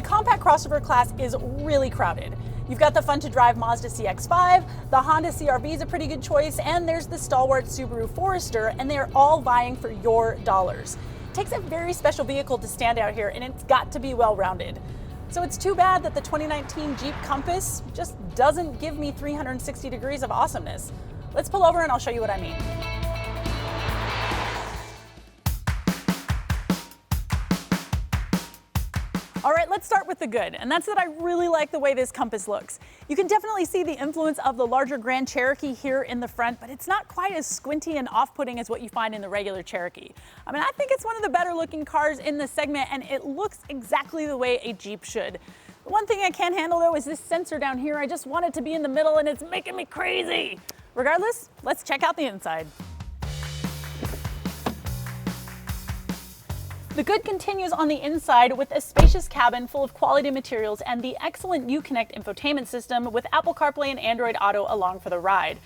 The compact crossover class is really crowded. You've got the fun-to-drive Mazda CX-5, the Honda CR-V is a pretty good choice, and there's the stalwart Subaru Forester, and they're all vying for your dollars. It takes a very special vehicle to stand out here, and it's got to be well-rounded. So it's too bad that the 2019 Jeep Compass just doesn't give me 360 degrees of awesomeness. Let's pull over and I'll show you what I mean. All right, let's start with the good, and that's that I really like the way this Compass looks. You can definitely see the influence of the larger Grand Cherokee here in the front, but it's not quite as squinty and off-putting as what you find in the regular Cherokee. I mean, I think it's one of the better looking cars in the segment, and it looks exactly the way a Jeep should. The one thing I can't handle though is this sensor down here. I just want it to be in the middle and it's making me crazy. Regardless, let's check out the inside. The good continues on the inside with a spacious cabin full of quality materials and the excellent Uconnect infotainment system with Apple CarPlay and Android Auto along for the ride.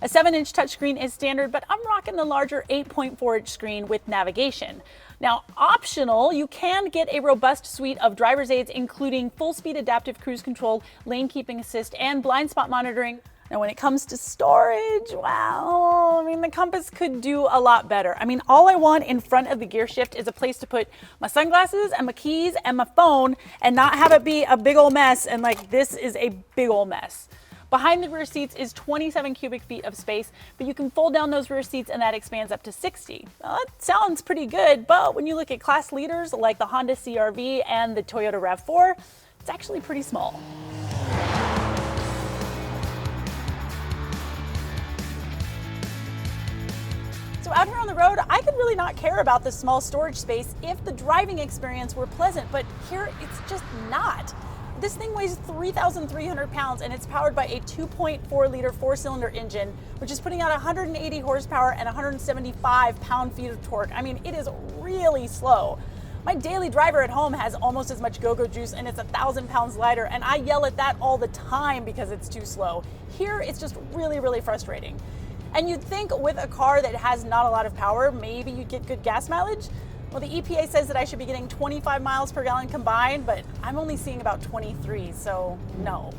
A 7-inch touchscreen is standard, but I'm rocking the larger 8.4-inch screen with navigation. Now, optional, you can get a robust suite of driver's aids, including full-speed adaptive cruise control, lane keeping assist, and blind spot monitoring. Now, when it comes to storage, well, I mean, the Compass could do a lot better. I mean, all I want in front of the gear shift is a place to put my sunglasses and my keys and my phone and not have it be a big old mess. And like, this is a big old mess. Behind the rear seats is 27 cubic feet of space, but you can fold down those rear seats and that expands up to 60. Well, that sounds pretty good, but when you look at class leaders like the Honda CR-V and the Toyota RAV4, it's actually pretty small. So out here on the road, I could really not care about the small storage space if the driving experience were pleasant, but here it's just not. This thing weighs 3,300 pounds and it's powered by a 2.4 liter 4-cylinder engine, which is putting out 180 horsepower and 175 pound-feet of torque. I mean, it is really slow. My daily driver at home has almost as much go-go juice and it's 1,000 pounds lighter, and I yell at that all the time because it's too slow. Here, it's just really, really frustrating. And you'd think with a car that has not a lot of power, maybe you'd get good gas mileage. Well, the EPA says that I should be getting 25 miles per gallon combined, but I'm only seeing about 23, so no.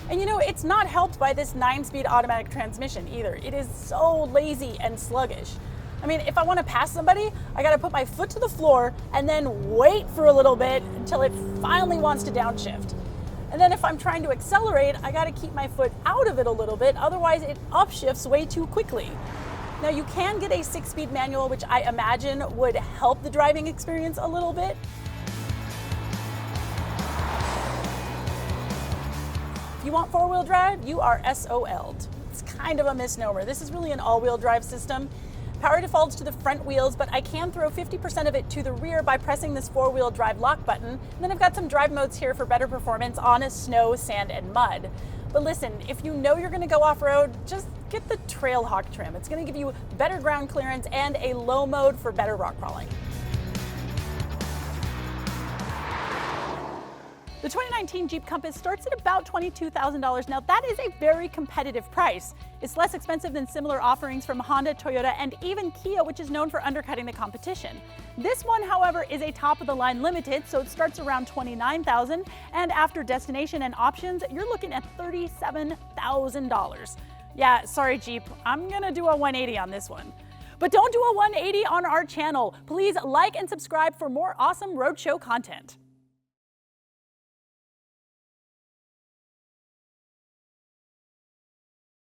And you know, it's not helped by this 9-speed automatic transmission either. It is so lazy and sluggish. I mean, if I want to pass somebody, I got to put my foot to the floor and then wait for a little bit until it finally wants to downshift. And then if I'm trying to accelerate, I got to keep my foot out of it a little bit, otherwise it upshifts way too quickly. Now you can get a 6-speed manual, which I imagine would help the driving experience a little bit. If you want 4-wheel drive, you are SOL'd. It's kind of a misnomer. This is really an all-wheel drive system. Power defaults to the front wheels, but I can throw 50% of it to the rear by pressing this 4-wheel drive lock button. And then I've got some drive modes here for better performance on snow, sand, and mud. But listen, if you know you're gonna go off-road, just get the Trailhawk trim. It's gonna give you better ground clearance and a low mode for better rock crawling. The 2019 Jeep Compass starts at about $22,000. Now that is a very competitive price. It's less expensive than similar offerings from Honda, Toyota, and even Kia, which is known for undercutting the competition. This one, however, is a top-of-the-line limited, so it starts around $29,000, and after destination and options, you're looking at $37,000. Yeah, sorry Jeep, I'm gonna do a 180 on this one. But don't do a 180 on our channel. Please like and subscribe for more awesome roadshow content.